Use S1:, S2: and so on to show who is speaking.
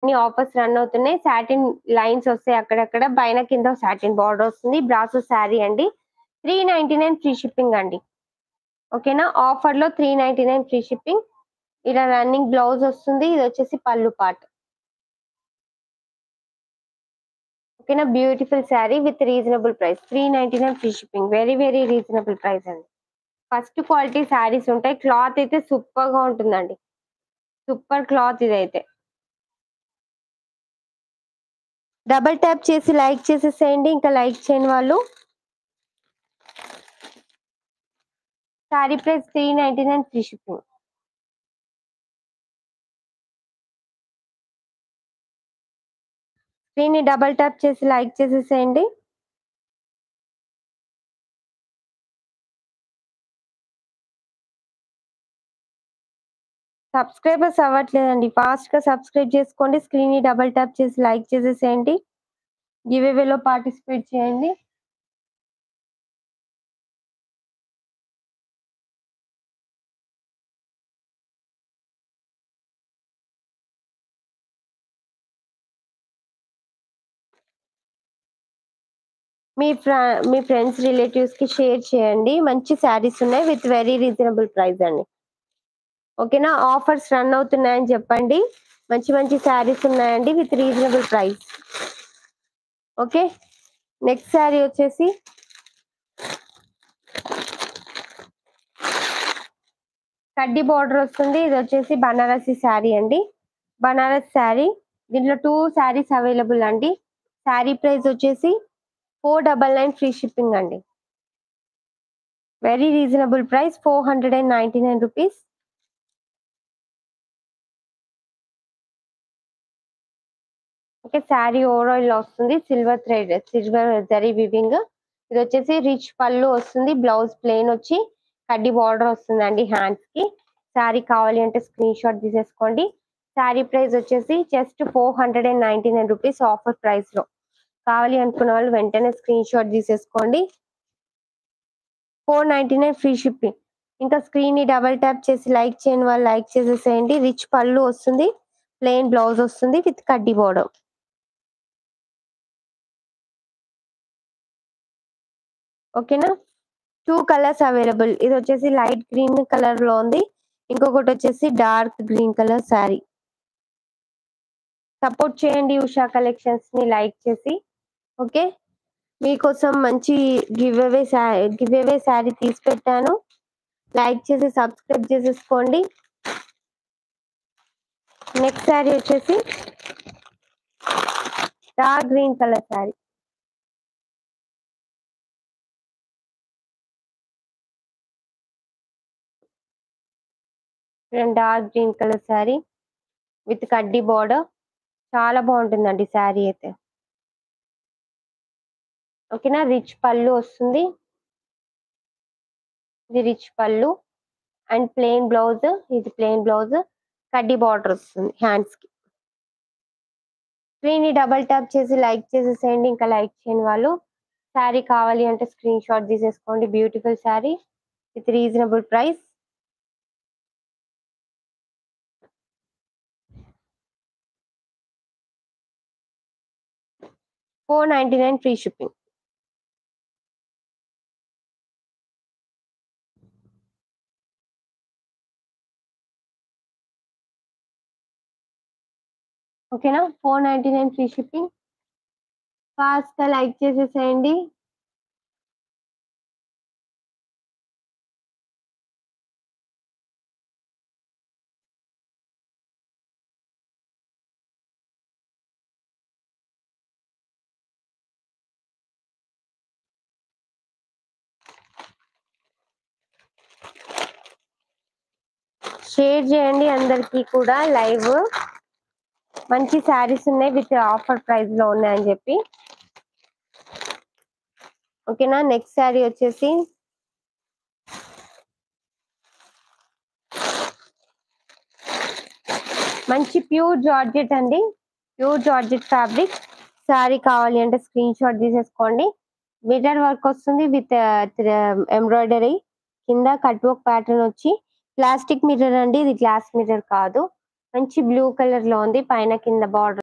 S1: అన్ని offers run అవుతున్నాయి. Satin lines వస్తాయి అక్కడక్కడ. పైన కింద సాటిన్ బార్డర్ వస్తుంది. బ్రాసో శారీ అండి. 399 ఫ్రీ షిప్పింగ్ అండి. ఓకేనా? ఆఫర్‌లో 399 ఫ్రీ షిప్పింగ్. ఇలా రన్నింగ్ బ్లౌజ్ వస్తుంది. ఇది వచ్చేసి పళ్ళు పార్ట్. ఓకేనా? Beautiful sari with reasonable price. 399 free shipping. Very very reasonable price అండి. ఫస్ట్ క్వాలిటీ శారీస్ ఉంటాయి. క్లాత్ అయితే సూపర్‌గా ఉంటుందండి. సూపర్ క్లాత్ ఇదైతే. డబుల్ ట్యాప్ చేసి లైక్ చేసేసేయండి. ఇంకా లైక్ చేయని వాళ్ళు. Sari price 399 free shipping. స్క్రీన్‌ని డబుల్ ట్యాప్ చేసి లైక్ చేసేసేయండి. సబ్స్క్రైబర్స్ అవ్వట్లేదండి. ఫాస్ట్‌గా సబ్స్క్రైబ్ చేసుకోండి. స్క్రీన్‌ని డబుల్ ట్యాప్ చేసి లైక్ చేసేసేయండి. గివ్ అవేలో పార్టిసిపేట్ చేయండి. మీ ఫ్రెండ్స్, రిలేటివ్స్‌కి షేర్ చేయండి. మంచి శారీస్ ఉన్నాయి విత్ వెరీ రీజనబుల్ ప్రైస్ అండి. ఓకేనా? ఆఫర్స్ రన్ అవుతున్నాయని చెప్పండి. మంచి మంచి శారీస్ ఉన్నాయండి with reasonable price. Okay. Next sari వచ్చేసి కడ్డీ బార్డర్ వస్తుంది. ఇది వచ్చేసి బనారసి శారీ అండి. బనారస్ శారీ. దీంట్లో 2 శారీస్ అవైలబుల్ అండి. శారీ ప్రైస్ వచ్చేసి 499 ఫ్రీ షిప్పింగ్ అండి. Very reasonable price 499 rupees. Okay. Sari overall వస్తుంది. Silver zari weaving. ఇది వచ్చేసి రిచ్ పళ్ళు వస్తుంది. బ్లౌజ్ ప్లెయిన్ వచ్చి కడ్డీ బార్డర్ వస్తుందండి హ్యాండ్స్ కి. శారీ కావాలి అంటే స్క్రీన్ షాట్ తీసేసుకోండి. శారీ ప్రైస్ వచ్చేసి జస్ట్ 499 రూపీస్ ఆఫర్ ప్రైస్ లో. కావాలి అనుకున్న వాళ్ళు వెంటనే స్క్రీన్ షాట్ తీసేసుకోండి. 499 ఫ్రీ షిప్పింగ్. ఇంకా స్క్రీన్ ని డబల్ ట్యాప్ చేసి లైక్ చేయని వాళ్ళు లైక్ చేసేసేయండి. రిచ్ పళ్ళు వస్తుంది. ప్లెయిన్ బ్లౌజ్ వస్తుంది విత్ కడ్డీ బార్డర్. ఓకేనా? 2 కలర్స్ అవైలబుల్. ఇది వచ్చేసి లైట్ గ్రీన్ కలర్ లో ఉంది. ఇంకొకటి వచ్చేసి dark green colour sari. Support చేయండి ఉషా కలెక్షన్స్ ని లైక్ చేసి. ఓకే. మీకోసం మంచి గివ్ అవే శారీ తీసి పెట్టాను. లైక్ చేసి సబ్స్క్రైబ్ చేసేసుకోండి. నెక్స్ట్ శారీ వచ్చేసి dark green colour sari. Dark green colour sari with కడ్డీ బార్డర్. చాలా బాగుంటుందండి శారీ అయితే. ఓకేనా? రిచ్ పళ్ళు వస్తుంది. ఇది రిచ్ పళ్ళు అండ్ ప్లెయిన్ బ్లౌజ్. ఇది ప్లెయిన్ బ్లౌజ్. కడ్డీ బార్డర్ వస్తుంది హ్యాండ్స్ కి. స్క్రీన్ ని డబల్ ట్యాప్ చేసి లైక్ చేసేసేయండి. ఇంకా లైక్ చేయని వాళ్ళు. శారీ కావాలి అంటే స్క్రీన్ షాట్ తీసేసుకోండి. Beautiful sari with reasonable price. $499 free shipping. ఓకేనా? 499 ఫ్రీ షిప్పింగ్. ఫాస్ట్ గా లైక్ చేసేసేయండి. షేర్ చేయండి అందరికి కూడా లైవ్. మంచి శారీస్ ఉన్నాయి విత్ ఆఫర్ ప్రైస్ లో ఉన్నాయని చెప్పి. ఓకేనా? నెక్స్ట్ శారీ వచ్చేసి మంచి ప్యూర్ జార్జెట్ అండి. Pure georgette fabric. శారీ కావాలి అంటే స్క్రీన్ షాట్ తీసేసుకోండి. మిర్రర్ వర్క్ వస్తుంది విత్ ఎంబ్రాయిడరీ. కింద కట్ వర్క్ ప్యాటర్న్ వచ్చి ప్లాస్టిక్ మిర్రర్ అండి. ఇది గ్లాస్ మిర్రర్ కాదు. మంచి బ్లూ కలర్ లో ఉంది పైన కింద బార్డర్